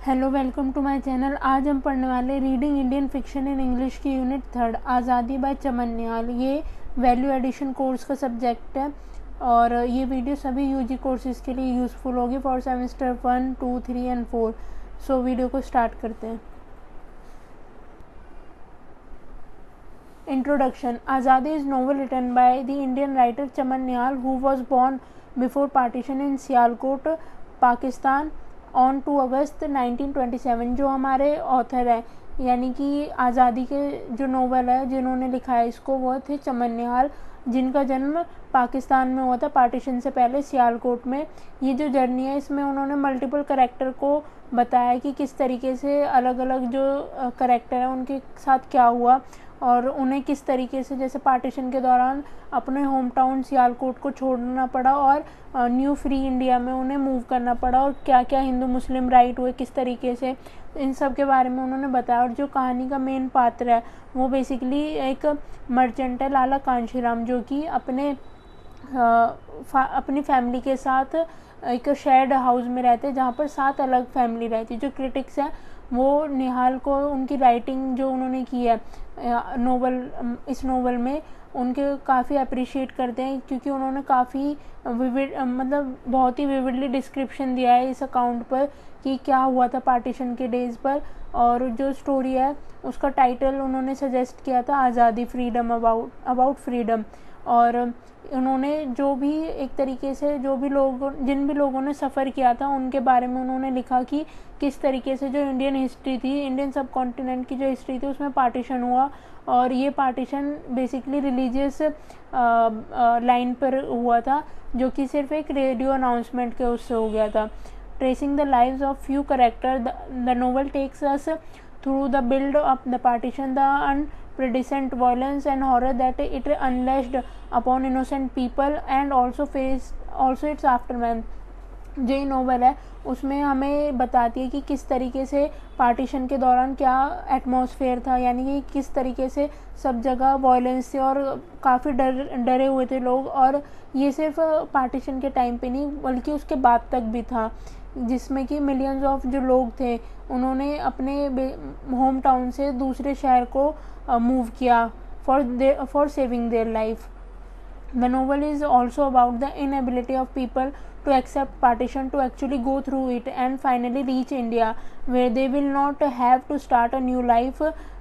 Hello, welcome to my channel. आज हम पढ़ने वाले reading Indian fiction in English की यूनिट 3 आज़ादी बाय चमन निहाल। ये वैल्यू एडिशन कोर्स का सब्जेक्ट है और ये वीडियो सभी यूजी कोर्सेज के लिए यूज़फुल होगी for semester 1, 2, 3 and 4। So video को स्टार्ट करते हैं। Introduction. Azadi is novel written by the Indian writer Chaman Nihal, who was born before partition in Sialkot, Pakistan on 2 अगस्त 1927। जो हमारे ऑथर है यानी कि आज़ादी के जो नोवेल है जिन्होंने लिखा है इसको वो थे चमन निहाल, जिनका जन्म पाकिस्तान में हुआ था पार्टीशन से पहले सियालकोट में। ये जो जर्नी है इसमें उन्होंने मल्टीपल करेक्टर को बताया कि किस तरीके से अलग अलग जो करेक्टर हैं उनके साथ क्या हुआ और उन्हें किस तरीके से जैसे पार्टीशन के दौरान अपने होम टाउन सियालकोट को छोड़ना पड़ा और न्यू फ्री इंडिया में उन्हें मूव करना पड़ा और क्या क्या हिंदू मुस्लिम राइट हुए किस तरीके से, इन सब के बारे में उन्होंने बताया। और जो कहानी का मेन पात्र है वो बेसिकली एक मर्चेंट है, लाला कांशीराम, जो कि अपनी फैमिली के साथ एक शेयर्ड हाउस में रहते हैं जहाँ पर 7 अलग फैमिली रहती है। जो क्रिटिक्स हैं वो निहाल को उनकी राइटिंग जो उन्होंने की है इस नोवेल में उनके काफ़ी अप्रिशिएट करते हैं, क्योंकि उन्होंने काफ़ी मतलब बहुत ही विविडली डिस्क्रिप्शन दिया है इस अकाउंट पर कि क्या हुआ था पार्टीशन के डेज़ पर। और जो स्टोरी है उसका टाइटल उन्होंने सजेस्ट किया था आज़ादी, फ्रीडम, अबाउट फ्रीडम। और उन्होंने जो भी एक तरीके से जिन भी लोगों ने सफ़र किया था उनके बारे में उन्होंने लिखा कि किस तरीके से जो इंडियन हिस्ट्री थी, इंडियन सब कॉन्टिनेंट की जो हिस्ट्री थी उसमें पार्टीशन हुआ। और ये पार्टीशन बेसिकली रिलीजियस लाइन पर हुआ था, जो कि सिर्फ एक रेडियो अनाउंसमेंट के उससे हो गया था। Tracing the lives of few character, the novel takes us through the build of the partition, the unprecedented violence and horror that it unleashed upon innocent people, and also its aftermath। जो ये novel है उसमें हमें बताती है कि किस तरीके से पार्टीशन के दौरान क्या एटमॉस्फेयर था, यानी कि किस तरीके से सब जगह वायलेंस थे और काफ़ी डरे हुए थे लोग। और ये सिर्फ पार्टीशन के टाइम पे नहीं बल्कि उसके बाद तक भी था, जिसमें कि मिलियंस ऑफ जो लोग थे उन्होंने अपने होम टाउन से दूसरे शहर को मूव किया for saving their life. The novel is also about the inability of people to accept partition, to actually go through it and finally reach India, where they will not have to start a new life.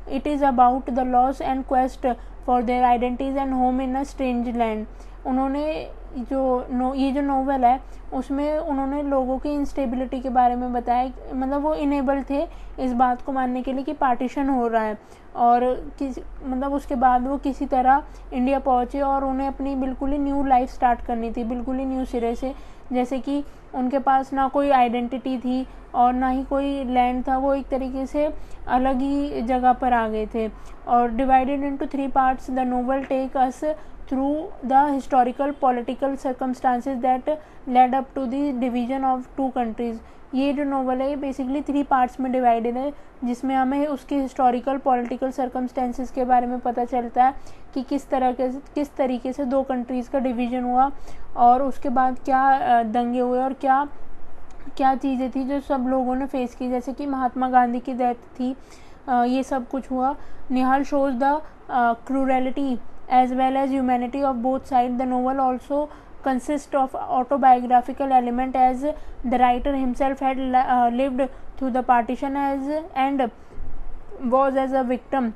It is about the loss and quest for their identities and home in a strange land. उन्होंने ये जो novel है उसमें उन्होंने लोगों की instability के बारे में बताया, मतलब वो इनेबल थे इस बात को मानने के लिए कि पार्टीशन हो रहा है और मतलब उसके बाद वो किसी तरह इंडिया पहुँचे और उन्हें अपनी बिल्कुल ही न्यू लाइफ स्टार्ट करनी थी, बिल्कुल ही न्यू सिरे से। जैसे कि उनके पास ना कोई आइडेंटिटी थी और ना ही कोई लैंड था, वो एक तरीके से अलग ही जगह पर आ गए थे। और divided into 3 parts, the novel take us through the historical political circumstances that led up to the division of 2 countries। ये जो नोवेल है ये बेसिकली 3 पार्ट्स में डिवाइडेड है, जिसमें हमें उसके हिस्टोरिकल पॉलिटिकल सर्कमस्टेंसेस के बारे में पता चलता है कि किस तरीके से 2 कंट्रीज़ का डिवीज़न हुआ और उसके बाद क्या दंगे हुए और क्या क्या चीज़ें थी जो सब लोगों ने फेस की, जैसे कि महात्मा गांधी की डेथ थी, ये सब कुछ हुआ। निहाल shows the cruelty as well as humanity of both sides. The novel also consists of autobiographical element, as the writer himself had lived through the partition and was a victim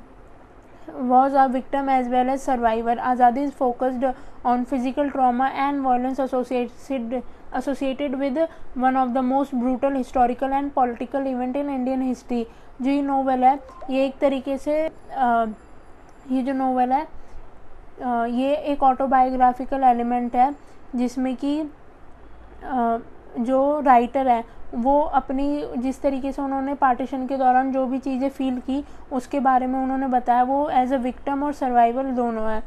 as well as survivor. Azadi is focused on physical trauma and violence associated with one of the most brutal historical and political event in Indian history। जो ये novel है ये एक तरीके से ये एक autobiographical element है, जिसमें कि जो राइटर है वो अपनी जिस तरीके से उन्होंने पार्टीशन के दौरान जो भी चीज़ें फील की उसके बारे में उन्होंने बताया। वो एज अ विक्टिम और सर्वाइवर दोनों है।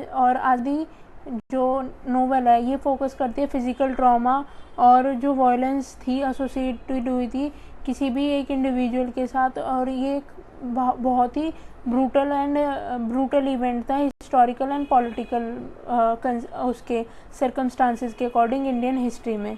और आदि जो नोवेल है ये फोकस करती है फिज़िकल ट्रॉमा और जो वायलेंस थी एसोसिएटेड हुई थी किसी भी एक इंडिविजुअल के साथ, और ये बहुत ही ब्रूटल इवेंट था हिस्टोरिकल एंड पॉलिटिकल उसके सर्कमस्टांसेस के अकॉर्डिंग इंडियन हिस्ट्री में।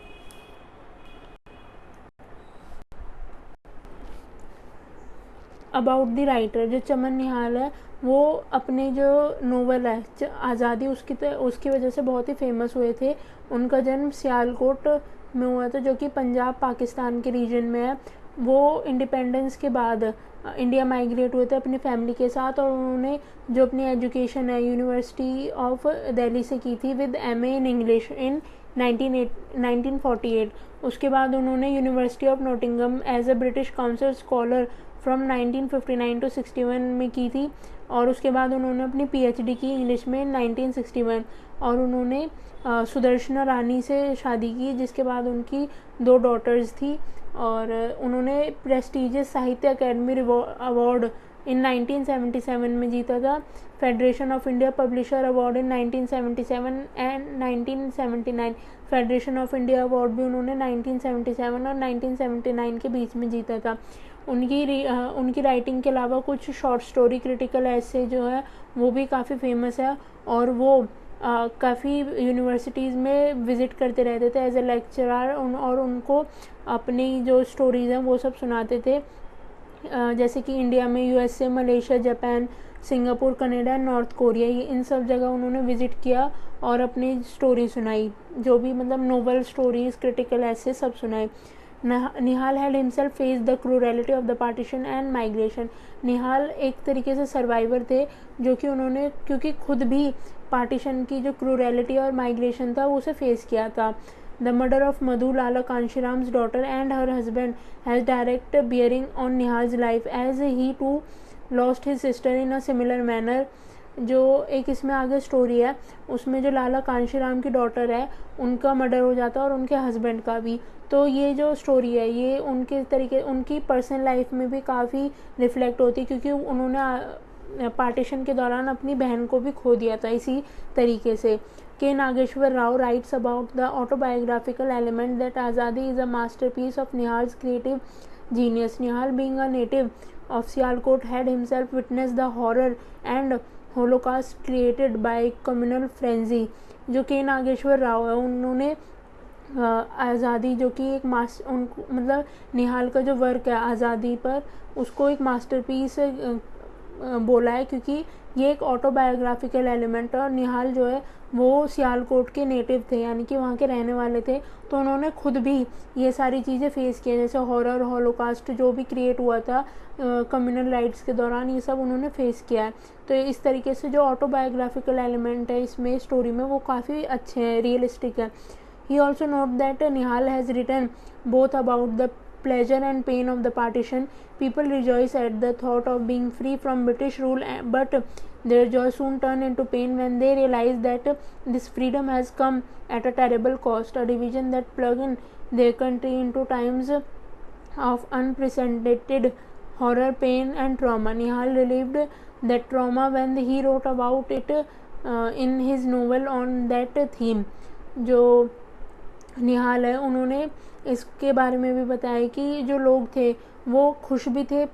अबाउट द राइटर, जो चमन निहाल है वो अपने जो नोवेल है आज़ादी उसकी वजह से बहुत ही फेमस हुए थे। उनका जन्म सियालकोट में हुआ था, जो कि पंजाब पाकिस्तान के रीजन में है। वो इंडिपेंडेंस के बाद इंडिया माइग्रेट हुए थे अपनी फैमिली के साथ, और उन्होंने जो अपनी एजुकेशन है यूनिवर्सिटी ऑफ दिल्ली से की थी with MA in English in 1948। उसके बाद उन्होंने university of Nottingham as a British council scholar from 1959 to 61 में की थी, और उसके बाद उन्होंने अपनी पीएचडी की इंग्लिश में 1961, और उन्होंने सुदर्शना रानी से शादी की, जिसके बाद उनकी 2 डॉटर्स थी। और उन्होंने प्रेस्टिजियस साहित्य अकेडमी अवार्ड इन 1977 में जीता था, federation of India publisher award in 1977 and 1979। Federation of India award भी उन्होंने 1977 और 1979 के बीच में जीता था। उनकी राइटिंग के अलावा कुछ शॉर्ट स्टोरी, क्रिटिकल ऐसे जो है वो भी काफ़ी फेमस है, और वो काफ़ी यूनिवर्सिटीज़ में विज़िट करते रहते थे एज ए लेक्चरर, और उनको अपनी जो स्टोरीज़ हैं वो सब सुनाते थे। जैसे कि इंडिया में USA, Malaysia, Japan, Singapore, Canada, north Korea, ये इन सब जगह उन्होंने विज़िट किया और अपनी स्टोरी सुनाई, जो भी मतलब नोवेल स्टोरीज़, क्रिटिकल ऐसे सब सुनाए। Nihal had himself face the cruelty of the partition and migration. Nihal एक तरीके से सर्वाइवर थे, जो कि उन्होंने क्योंकि खुद भी पार्टीशन की जो क्रूरलिटी और माइग्रेशन था उसे फेस किया था। The murder of Madhu, Lala Kanshiram's daughter and her husband has direct bearing on Nihal's life as he too lost his sister in a similar manner. जो एक इसमें आगे स्टोरी है उसमें जो लाला कांशीराम की डॉटर है उनका मर्डर हो जाता है, और उनके हस्बैंड का भी। तो ये जो स्टोरी है ये उनकी पर्सनल लाइफ में भी काफ़ी रिफ्लेक्ट होती है, क्योंकि उन्होंने पार्टीशन के दौरान अपनी बहन को भी खो दिया था इसी तरीके से। K Nageswara Rao writes about the autobiographical element that Azadi is a masterpiece of Nihal's creative genius. Nihal being a native of Sialkot had himself witnessed the horror and holocaust created by communal frenzy। जो के नागेश्वर राव है उन्होंने आज़ादी जो कि एक मतलब निहाल का जो वर्क है आज़ादी पर उसको एक मास्टरपीस बोला है, क्योंकि ये एक ऑटोबायोग्राफिकल एलिमेंट है। और निहाल जो है वो सियालकोट के नेटिव थे, यानी कि वहाँ के रहने वाले थे, तो उन्होंने खुद भी ये सारी चीज़ें फेस किया, जैसे हॉरर, हॉलोकास्ट जो भी क्रिएट हुआ था कम्युनल राइट्स के दौरान, ये सब उन्होंने फेस किया है। तो इस तरीके से जो ऑटोबायोग्राफिकल एलिमेंट है इसमें स्टोरी में वो काफ़ी अच्छे हैं, रियलिस्टिक है। He also note that Nahal has written both about the pleasure and pain of the partition. People rejoice at the thought of being free from British rule, but their joy soon turn into pain when they realize that this freedom has come at a terrible cost, a division that plunged their country into times of unprecedented horror, pain and trauma. Nihal relived that trauma when he wrote about it in his novel on that theme. जो निहाल है उन्होंने इसके बारे में भी बताया कि जो लोग थे वो खुश भी थे,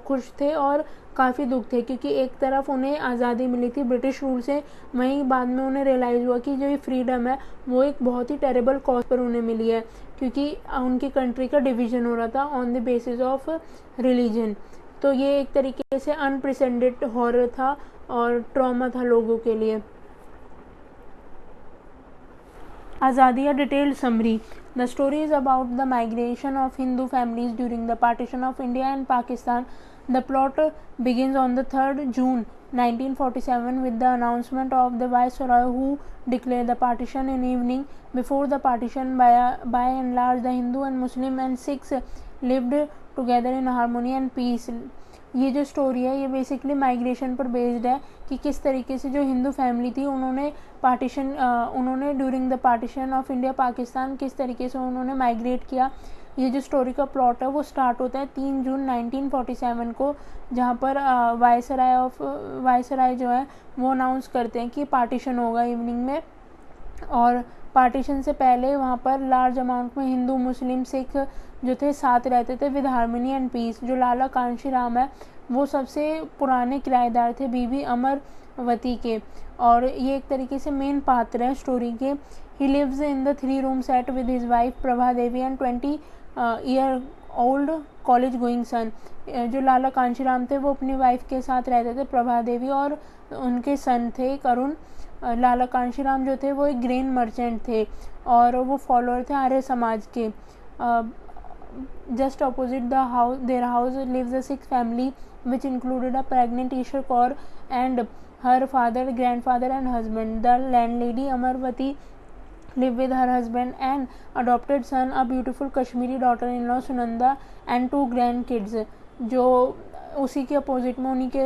खुश थे और काफ़ी दुख थे, क्योंकि एक तरफ उन्हें आज़ादी मिली थी ब्रिटिश रूल से, वहीं बाद में उन्हें रियलाइज़ हुआ कि जो ये फ्रीडम है वो एक बहुत ही टेरेबल कॉज पर उन्हें मिली है, क्योंकि उनकी कंट्री का डिवीज़न हो रहा था on the basis of religion. तो ये एक तरीके से अनप्रेसिडेंटेड हॉरर था और ट्रॉमा था लोगों के लिए। Azadi, a detailed summary. The story is about the migration of Hindu families during the partition of India and Pakistan. The plot begins on the 3rd June 1947 with the announcement of the Viceroy, who declared the partition in evening. Before the partition, by and large, the Hindu and Muslim and Sikhs lived together in harmony and peace. ये जो story है ये basically migration पर based है कि किस तरीके से जो हिंदू फैमिली थी उन्होंने during the partition of India Pakistan किस तरीके से उन्होंने माइग्रेट किया। ये जो स्टोरी का प्लॉट है वो स्टार्ट होता है 3 जून 1947 को, जहाँ पर वायसराय जो है वो अनाउंस करते हैं कि पार्टीशन होगा इवनिंग में। और पार्टीशन से पहले वहाँ पर लार्ज अमाउंट में हिंदू, मुस्लिम, सिख जो थे साथ रहते थे विद हारमोनी एंड पीस। जो लाला कांशीराम है वो सबसे पुराने किराएदार थे बीबी अमरवती के, और ये एक तरीके से मेन पात्र है स्टोरी के। He lives in the 3 room set with his wife Prabha Devi and 20 year old college going son. जो लाला कांशीराम थे वो अपनी वाइफ के साथ रहते थे प्रभा देवी, और उनके सन थे एक अरुण। लाला कांशीराम जो थे वो एक ग्रेन मर्चेंट थे और वो फॉलोअर थे आर्य समाज के। Just opposite there house lives a Sikh family which included a pregnant Ishwar Kaur and her father, grandfather and husband. The landlady Amarvati lived with her husband and adopted son, a beautiful Kashmiri daughter-in-law Sunanda and 2 grandkids. जो उसी के opposite में, उन्हीं के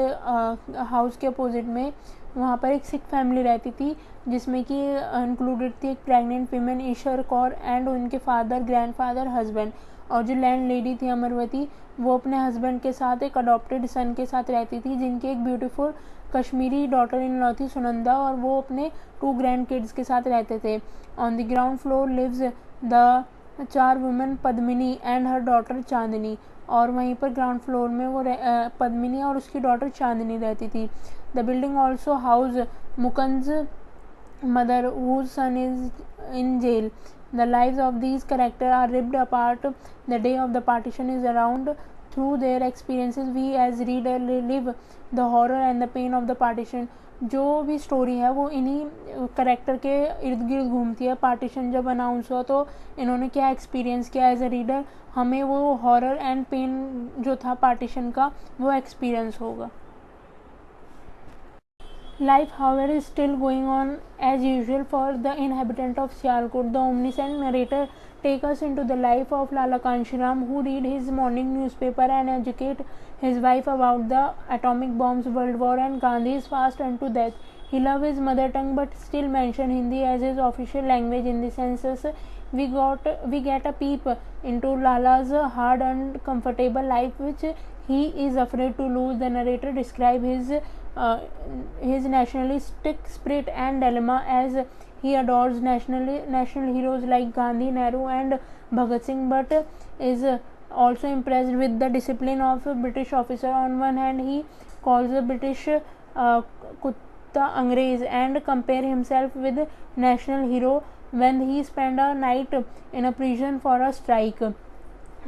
house के opposite में वहाँ पर एक सिख फैमिली रहती थी जिसमें कि इंक्लूडेड थी एक pregnant women Ishwar Kaur and उनके फादर, ग्रैंडफादर, हस्बैंड। और जो लैंड लेडी थी अमरवती, वो अपने हस्बैंड के साथ एक अडॉप्टेड सन के साथ रहती थी जिनकी एक beautiful Kashmiri daughter in law थी सुनंदा, और वो अपने 2 ग्रैंड किड्स के साथ रहते थे। On the ground floor lives the 4 women Padmini and her daughter Chandni. और वहीं पर ग्राउंड फ्लोर में वो पद्मिनी और उसकी डॉटर चांदनी रहती थी। द बिल्डिंग ऑल्सो हाउस मुकंज mother whose son is in jail. The lives of these characters are ripped apart the day of the partition is around. Through their experiences we as reader live the horror and the pain of the partition. जो भी story है वो इन्हीं character के इर्द गिर्द घूमती है। पार्टीशन जब अनाउंस हुआ तो इन्होंने क्या एक्सपीरियंस किया एज अ रीडर, हमें वो हॉरर एंड पेन जो था पार्टीशन का वो एक्सपीरियंस होगा। Life, however, is still going on as usual for the inhabitant of Sialkot. The omniscient narrator takes us into the life of Lala Kanshiram, who read his morning newspaper and educate his wife about the atomic bombs, World War, and Gandhi's fast unto death. He loves his mother tongue but still mentions Hindi as his official language. In the census, we get a peep into Lala's hard and comfortable life, which he is afraid to lose. The narrator describes his nationalistic spirit and dilemma as he adores national heroes like Gandhi, Nehru and Bhagat Singh, but is also impressed with the discipline of a British officer. On one hand, he calls the British Kutta Angrez and compare himself with national hero when he spent a night in a prison for a strike.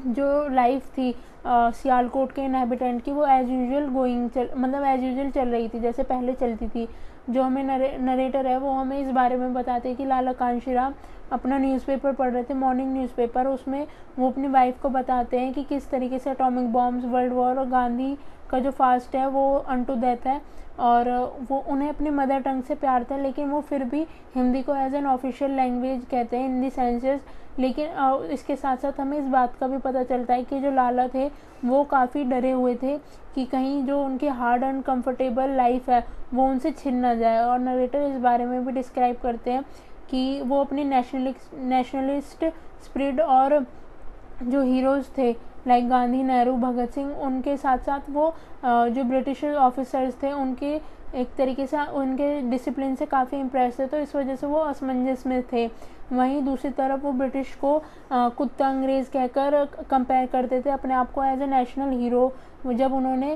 जो life थी सियालकोट के inhabitant की वो as usual मतलब as usual चल रही थी जैसे पहले चलती थी। जो हमें नरेटर है वो हमें इस बारे में बताते हैं कि लाला कांशीराम अपना न्यूज़पेपर पढ़ रहे थे, मॉर्निंग न्यूज़पेपर। उसमें वो अपनी वाइफ को बताते हैं कि किस तरीके से एटॉमिक बॉम्ब्स, वर्ल्ड वॉर और गांधी का जो फास्ट है वो अनटू डेथ है, और वो उन्हें अपनी मदर टंग से प्यार था लेकिन वो फिर भी हिंदी को एज एन ऑफिशियल लैंग्वेज कहते हैं इन दी सेंसेस। लेकिन इसके साथ साथ हमें इस बात का भी पता चलता है कि जो लाला थे वो काफ़ी डरे हुए थे कि कहीं जो उनकी हार्ड एंड कंफर्टेबल लाइफ है वो उनसे छिन ना जाए। और नरेटर इस बारे में भी डिस्क्राइब करते हैं कि वो अपनी नेशनलिस्ट स्पिरिट और जो हीरोज़ थे लाइक गांधी, नेहरू, भगत सिंह, उनके साथ साथ वो जो ब्रिटिश ऑफिसर्स थे उनके एक तरीके से उनके डिसिप्लिन से काफ़ी इम्प्रेस थे, तो इस वजह से वो असमंजस में थे। वहीं दूसरी तरफ वो ब्रिटिश को कुत्ता अंग्रेज़ कहकर कंपेयर करते थे अपने आप को एज ए नेशनल हीरो, जब उन्होंने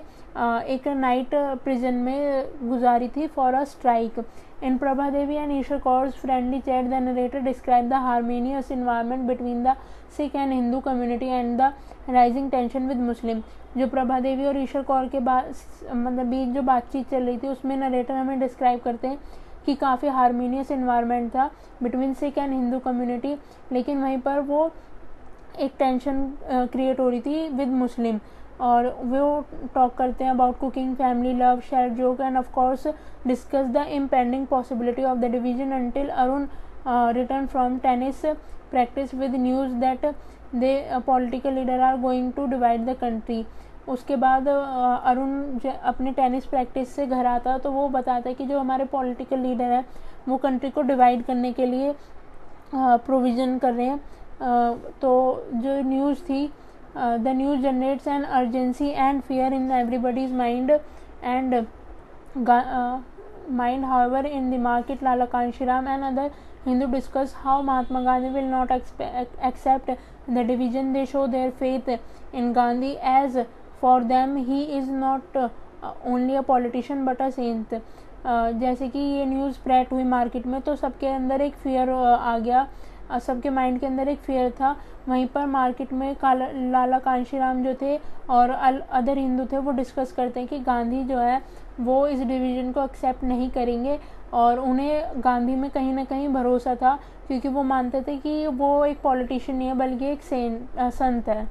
एक नाइट प्रिजन में गुजारी थी for a strike. In Prabha Devi and Ishwar Kaur's friendly chat, the narrator described the harmonious environment between the Sikh and Hindu community and the rising tension with Muslim. जो प्रभा देवी और ईश्वर कौर के मतलब बीच जो बातचीत चल रही थी उसमें नरेटर हमें डिस्क्राइब करते हैं कि काफ़ी हारमोनियस इन्वायरमेंट था between Sikh and Hindu community, लेकिन वहीं पर वो एक टेंशन क्रिएट हो रही थी विद मुस्लिम। और वो टॉक करते हैं about cooking, family love, share joke and of course discuss the impending possibility of the division until Arun return from tennis practice with news that they political leader are going to divide the country. उसके बाद अरुण अपने tennis practice से घर आता तो वो बताता है कि जो हमारे पॉलिटिकल लीडर हैं वो कंट्री को डिवाइड करने के लिए प्रोविज़न कर रहे हैं। तो जो न्यूज़ थी, the news generates an urgency and fear in everybody's mind however in the market Lala Kanshiram and other Hindu discuss how Mahatma Gandhi will not accept the division. They show their faith in Gandhi as for them he is not only a politician but a saint. जैसे कि ये news spread हुई market में तो सबके अंदर एक fear आ गया सबके माइंड के अंदर एक फियर था। वहीं पर मार्केट में लाला कांशीराम जो थे और अदर हिंदू थे वो डिस्कस करते हैं कि गांधी जो है वो इस डिवीज़न को एक्सेप्ट नहीं करेंगे, और उन्हें गांधी में कहीं ना कहीं भरोसा था, क्योंकि वो मानते थे कि वो एक पॉलिटिशियन नहीं है बल्कि एक संत है।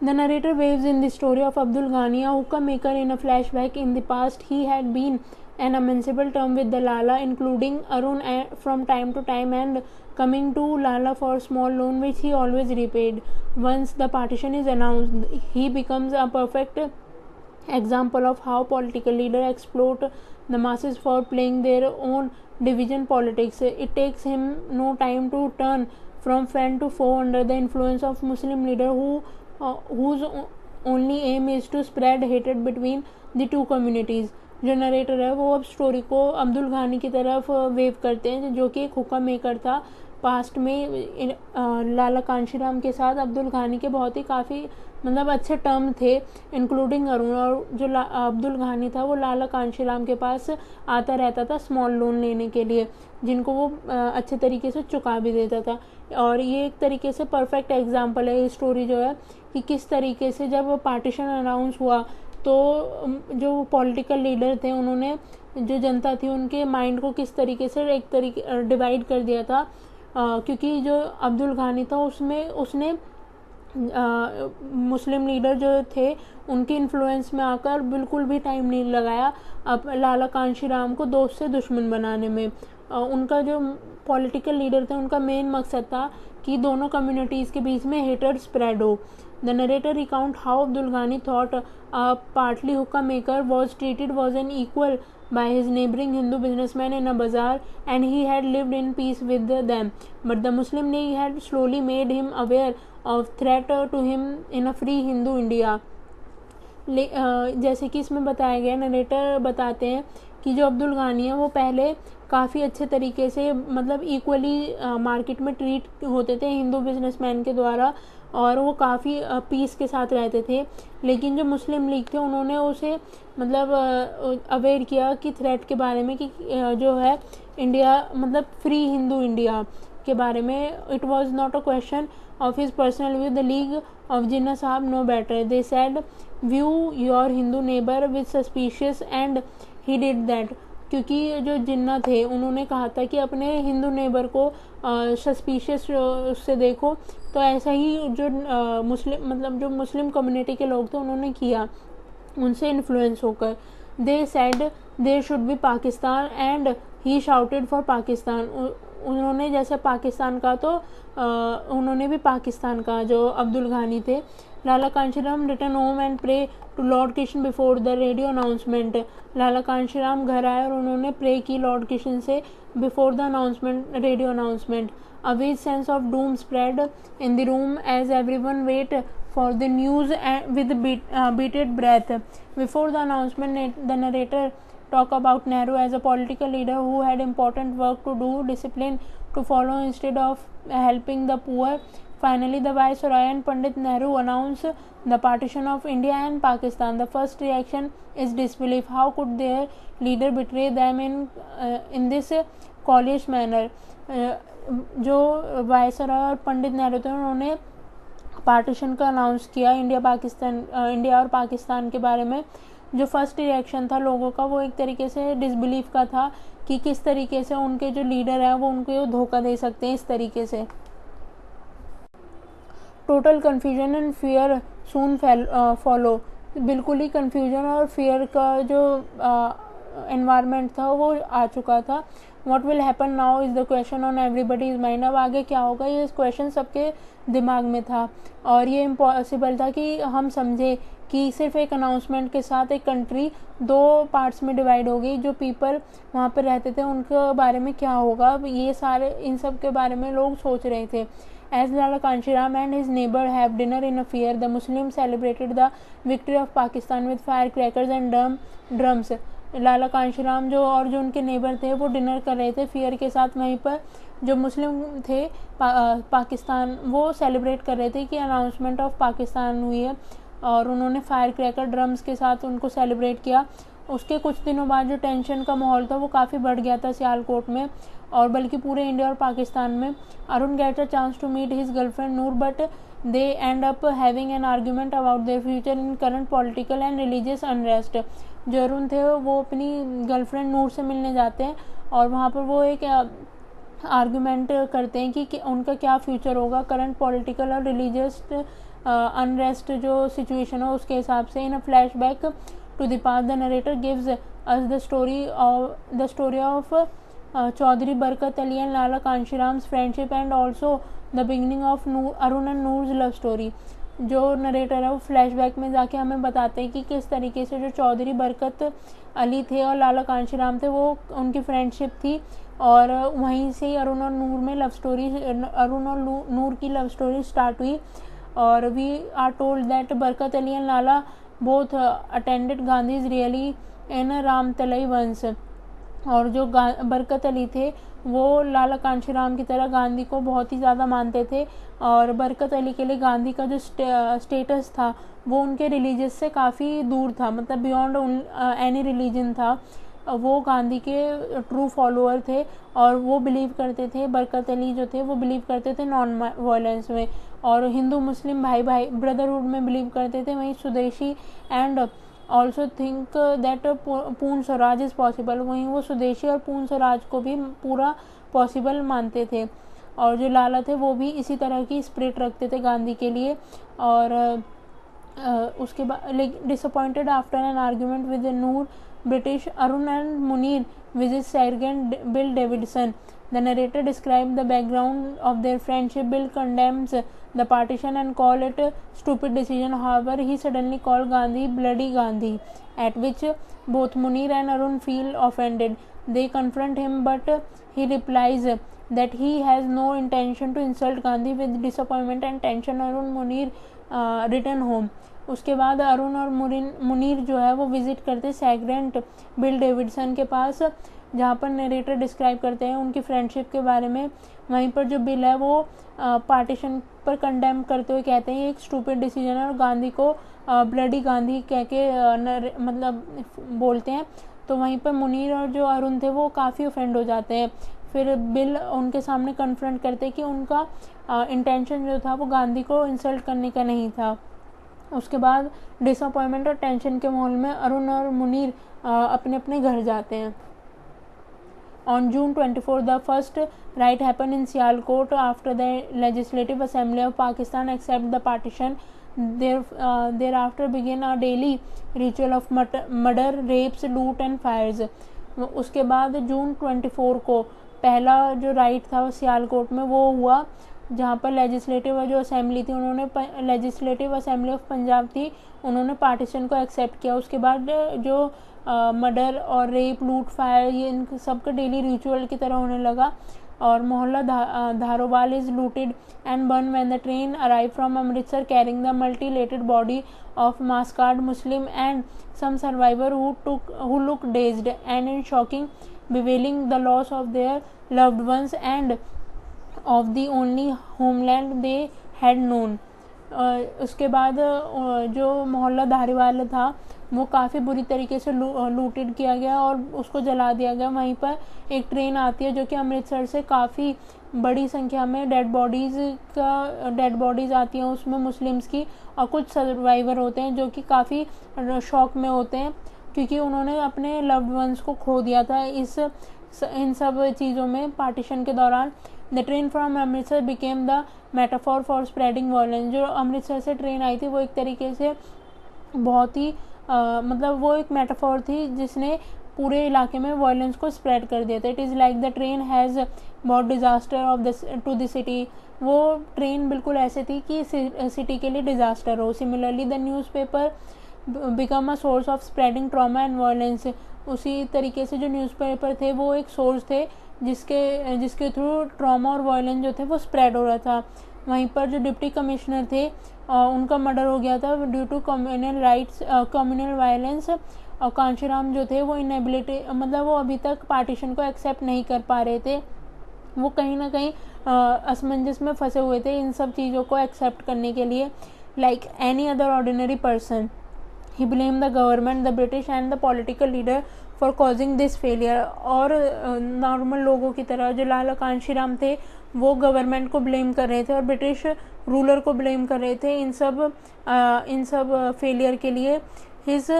The narrator waves in the story of Abdul Ghani, a hookah maker. In a flashback in the past, he had been an amenable term with the Lala, including Arun from time to time, and coming to Lala for small loan which he always repaid. Once the partition is announced, he becomes a perfect example of how political leaders exploit the masses for playing their own division politics. It takes him no time to turn from friend to foe under the influence of Muslim leader whose only aim is to spread hatred between the two communities. जो narrator है वो अब story को अब्दुल घानी की तरफ wave करते हैं, जो कि एक हुक्का मेकर था। पास्ट में लाला कांशीराम के साथ अब्दुल घानी के बहुत ही काफ़ी मतलब अच्छे टर्म थे, इंक्लूडिंग अरुण। और जो अब्दुल घानी था वो लाला कांशीराम के पास आता रहता था स्मॉल लोन लेने के लिए, जिनको वो अच्छे तरीके से चुका भी देता था। और ये एक तरीके से परफेक्ट एग्जाम्पल है ये स्टोरी जो है कि किस तरीके से जब पार्टीशन अनाउंस हुआ तो जो पॉलिटिकल लीडर थे उन्होंने जो जनता थी उनके माइंड को किस तरीके से एक तरीके डिवाइड कर दिया था। क्योंकि जो अब्दुल घानी था उसने मुस्लिम लीडर जो थे उनके इन्फ्लुएंस में आकर बिल्कुल भी टाइम नहीं लगाया अब लाला कांशीराम को दोस्त से दुश्मन बनाने में। उनका जो पॉलिटिकल लीडर थे उनका मेन मकसद था कि दोनों कम्युनिटीज़ के बीच में हेटर स्प्रेड हो। The narrator recount how Abdul घानी thought partly hookah maker was treated was an equal by his neighboring Hindu businessman in a bazaar, and he had lived in peace with them. But the Muslim League had slowly made him aware of threat to him in a free Hindu India. जैसे कि इसमें बताया गया, narrator बताते हैं कि जो अब्दुल घानी है वो पहले काफ़ी अच्छे तरीके से मतलब इक्वली मार्केट में ट्रीट होते थे हिंदू बिजनेसमैन के द्वारा, और वो काफ़ी पीस के साथ रहते थे। लेकिन जो मुस्लिम लीग थे उन्होंने उसे मतलब अवेयर किया कि थ्रेट के बारे में कि जो है इंडिया मतलब फ्री हिंदू इंडिया के बारे में। It was not a question of his personal view. The League of Jinnah Sahab know better. They said, view your Hindu neighbor with suspicious, and he did that. क्योंकि जो जिन्ना थे उन्होंने कहा था कि अपने हिंदू नेबर को सस्पिशियस से देखो, तो ऐसा ही जो मुस्लिम कम्युनिटी के लोग थे उन्होंने किया उनसे इन्फ्लुएंस होकर। They said there should be Pakistan and he shouted for Pakistan. उन्होंने जैसे पाकिस्तान का तो उन्होंने भी पाकिस्तान का जो अब्दुल घानी थे। Lala Kanshiram return home and pray to Lord Kishan before the radio announcement. Lala Kanshiram घर आए और उन्होंने प्रे की लॉर्ड किशन से before the announcement, radio announcement. A vague sense of doom spread in the room as everyone waited for the news with bated breath. Before the announcement, the narrator talked about Nehru as a political leader who had important work to do, discipline to follow instead of helping the poor. Finally, the Viceroy and Pandit Nehru announced the partition of India and Pakistan. The first reaction is disbelief. How could their leader betray them in this college manner? जो viceroy और पंडित नेहरू थे उन्होंने partition का announce किया India और पाकिस्तान के बारे में। जो फर्स्ट रिएक्शन था लोगों का वो एक तरीके से डिसबिलीफ का था कि किस तरीके से उनके जो लीडर हैं वो उनको धोखा दे सकते हैं इस तरीके से। Total confusion and fear soon follow. बिल्कुल ही कन्फ्यूजन और फियर का जो एनवायरनमेंट था वो आ चुका था। What will happen now is the question on everybody's mind. अब आगे क्या होगा ये क्वेश्चन सबके दिमाग में था, और ये इम्पॉसिबल था कि हम समझे कि सिर्फ एक अनाउंसमेंट के साथ एक कंट्री दो पार्ट्स में डिवाइड हो गई। जो पीपल वहाँ पर रहते थे उनके बारे में क्या होगा, ये सारे इन सब के बारे में लोग सोच रहे थे। As Lala Kanshiram and his neighbor have dinner in a fair, the Muslims celebrated the victory of Pakistan with firecrackers and drums. लाला कांशीराम जो और जो उनके नेबर थे वो डिनर कर रहे थे फियर के साथ। वहीं पर जो मुस्लिम थे पाकिस्तान वो सेलिब्रेट कर रहे थे कि अनाउंसमेंट ऑफ पाकिस्तान हुई है, और उन्होंने फायर क्रैकर ड्रम्स के साथ उनको सेलिब्रेट किया। उसके कुछ दिनों बाद जो टेंशन का माहौल था वो काफ़ी बढ़ गया था सियालकोट में, और बल्कि पूरे इंडिया और पाकिस्तान में। Arun gets a chance to meet his girlfriend Noor, but they end up having an argument about their future in current political and religious unrest. जो अरुण थे वो अपनी गर्लफ्रेंड नूर से मिलने जाते हैं और वहाँ पर वो एक आर्ग्यूमेंट करते हैं कि उनका क्या फ्यूचर होगा करंट पॉलिटिकल और रिलीजियस अनरेस्ट जो सिचुएशन हो उसके हिसाब से। In a flashback to the past the narrator gives us the story of Chaudhary Barkat Ali and Lala Kanshiram's friendship and also the beginning of Arun and Noor's love story. जो नरेटर है वो फ्लैशबैक में जाके हमें बताते हैं कि किस तरीके से जो चौधरी बरकत अली थे और लाला कांशीराम थे वो उनकी फ्रेंडशिप थी, और वहीं से ही अरुण और नूर में लव स्टोरी, अरुण और नूर की लव स्टोरी स्टार्ट हुई। और we are told that Barkat Ali and Lala both attended Gandhi's rally in Ramtalai वंश। और जो बरकत अली थे वो लाला कांशीराम की तरह गांधी को बहुत ही ज़्यादा मानते थे, और बरकत अली के लिए गांधी का जो स्टेटस था वो उनके रिलीजियस से काफ़ी दूर था, मतलब बियॉन्ड एनी रिलीजन था। वो गांधी के ट्रू फॉलोअर थे और वो बिलीव करते थे, बरकत अली जो थे वो बिलीव करते थे नॉन वायलेंस में, और हिंदू मुस्लिम भाई भाई ब्रदरहुड में बिलीव करते थे। वहीं स्वदेशी एंड ऑल्सो थिंक दैट पूर्ण स्वराज इज़ पॉसिबल, वहीं वो स्वदेशी और पूर्ण स्वराज को भी पूरा पॉसिबल मानते थे। और जो लाला थे वो भी इसी तरह की स्पिरिट रखते थे गांधी के लिए। और उसके बाद disappointed after an argument with Noor British Arun and Munir visit sergeant bill Davidson. The narrator described the background of their friendship. Bill condemns the partition and call it a stupid decision. However, he suddenly called Gandhi bloody Gandhi, at which both Munir and Arun feel offended. They confront him, but he replies that he has no intention to insult Gandhi. With disappointment and tension, Arun Munir return home. उसके बाद अरुण और मुनीर जो है वो visit करते सेग्रेंट bill Davidson के पास, जहाँ पर नरेटर डिस्क्राइब करते हैं उनकी फ्रेंडशिप के बारे में। वहीं पर जो बिल है वो पार्टीशन पर कंडेम करते हुए कहते हैं ये एक स्टूपिड डिसीजन है और गांधी को ब्लडी गांधी कह के मतलब बोलते हैं। तो वहीं पर मुनीर और जो अरुण थे वो काफ़ी ऑफेंड हो जाते हैं। फिर बिल उनके सामने कन्फ्रंट करते कि उनका इंटेंशन जो था वो गांधी को इंसल्ट करने का नहीं था। उसके बाद डिसअपॉइंटमेंट और टेंशन के माहौल में अरुण और मुनीर अपने अपने घर जाते हैं। On June 24, the first riot happened in Sialkot after the Legislative Assembly of Pakistan accepted the partition. Thereafter began a daily ritual of murder, rapes, loot and fires. उसके बाद जून 24 को पहला जो राइट था सियालकोट में वो हुआ, जहाँ पर लेजिस्लेटिव जो असेंबली थी उन्होंने लेजिस्लेटिव असेंबली ऑफ पंजाब थी उन्होंने पार्टीशन को एक्सेप्ट किया। उसके बाद जो मर्डर और रेप, लूट, फायर ये इन सब का डेली रिचुअल की तरह होने लगा। और Mohalla Dharowal is looted and burn when the train arrive from Amritsar carrying the mutilated body of massacred Muslim and some survivor who look dazed and in shocking bewailing the loss of their loved ones and of the only homeland they had known. उसके बाद जो मोहल्ला धारीवाल था वो काफ़ी बुरी तरीके से लूटेड किया गया और उसको जला दिया गया। वहीं पर एक ट्रेन आती है जो कि अमृतसर से काफ़ी बड़ी संख्या में डेड बॉडीज़ आती हैं उसमें मुस्लिम्स की, और कुछ सर्वाइवर होते हैं जो कि काफ़ी शॉक में होते हैं क्योंकि उन्होंने अपने लव्ड वंस को खो दिया था इन सब चीज़ों में पार्टीशन के दौरान। The train from Amritsar became the metaphor for spreading violence. जो अमृतसर से ट्रेन आई थी वो एक तरीके से बहुत ही मतलब वो एक मेटाफॉर थी जिसने पूरे इलाके में वायलेंस को स्प्रेड कर दिया था। It is like the train has बहुत disaster of to the city. वो ट्रेन बिल्कुल ऐसे थी कि सिटी के लिए डिज़ास्टर हो। Similarly the newspaper become a source of spreading trauma and violence. उसी तरीके से जो न्यूज़पेपर थे वो एक सोर्स थे जिसके थ्रू ट्रॉमा और वायलेंस जो थे वो स्प्रेड हो रहा था। वहीं पर जो डिप्टी कमिश्नर थे उनका मर्डर हो गया था ड्यू टू कम्युनल वायलेंस। और कांशीराम जो थे वो इनेबिलिटी मतलब वो अभी तक पार्टीशन को एक्सेप्ट नहीं कर पा रहे थे, वो कहीं ना कहीं असमंजस में फंसे हुए थे इन सब चीज़ों को एक्सेप्ट करने के लिए। Like any other ordinary person he blame the government, the British and the political leader for causing this failure. और नॉर्मल लोगों की तरह जो लाला कांशीराम थे वो गवर्नमेंट को ब्लेम कर रहे थे और ब्रिटिश रूलर को ब्लेम कर रहे थे इन सब फेलियर के लिए। His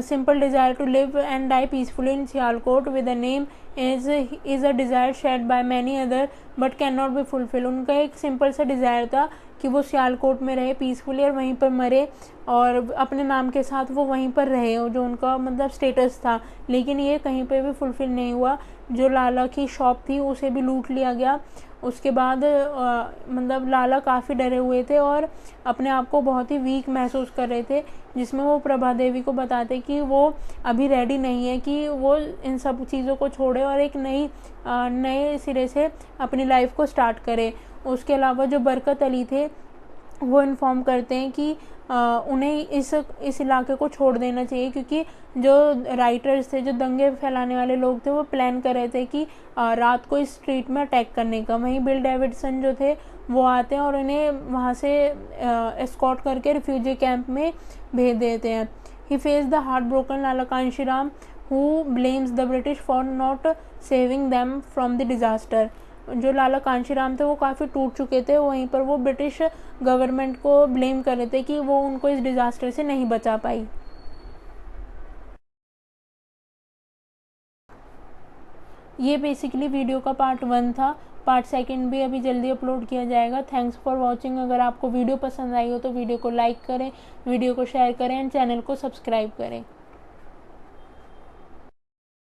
simple desire to live and die peacefully in Sialkot with a name is a desire shared by many other but cannot be fulfilled। उनका एक सिंपल सा डिज़ायर था कि वो सियालकोट में रहे पीसफुली और वहीं पर मरे और अपने नाम के साथ वो वहीं पर रहे, और जो उनका मतलब स्टेटस था, लेकिन ये कहीं पे भी फुलफ़िल नहीं हुआ। जो लाला की शॉप थी उसे भी लूट लिया गया। उसके बाद मतलब लाला काफ़ी डरे हुए थे और अपने आप को बहुत ही वीक महसूस कर रहे थे, जिसमें वो प्रभा देवी को बताते कि वो अभी रेडी नहीं है कि वो इन सब चीज़ों को छोड़े और एक नए सिरे से अपनी लाइफ को स्टार्ट करे। उसके अलावा जो बरकत अली थे वो इन्फॉर्म करते हैं कि उन्हें इस इलाके को छोड़ देना चाहिए, क्योंकि जो राइटर्स थे, जो दंगे फैलाने वाले लोग थे, वो प्लान कर रहे थे कि रात को इस स्ट्रीट में अटैक करने का। वहीं बिल डेविडसन जो थे वो आते हैं और इन्हें वहाँ से एस्कॉर्ट करके रिफ्यूजी कैंप में भेज देते हैं। He face the heart broken Lala Kanshiram who blames the British for not saving them from the disaster. जो लाला कांशीराम थे वो काफ़ी टूट चुके थे, वहीं पर वो ब्रिटिश गवर्नमेंट को ब्लेम कर रहे थे कि वो उनको इस डिज़ास्टर से नहीं बचा पाई। ये बेसिकली वीडियो का पार्ट 1 था। पार्ट 2 भी अभी जल्दी अपलोड किया जाएगा। Thanks for watching. अगर आपको वीडियो पसंद आई हो तो वीडियो को लाइक करें, वीडियो को शेयर करें एंड चैनल को सब्सक्राइब करें।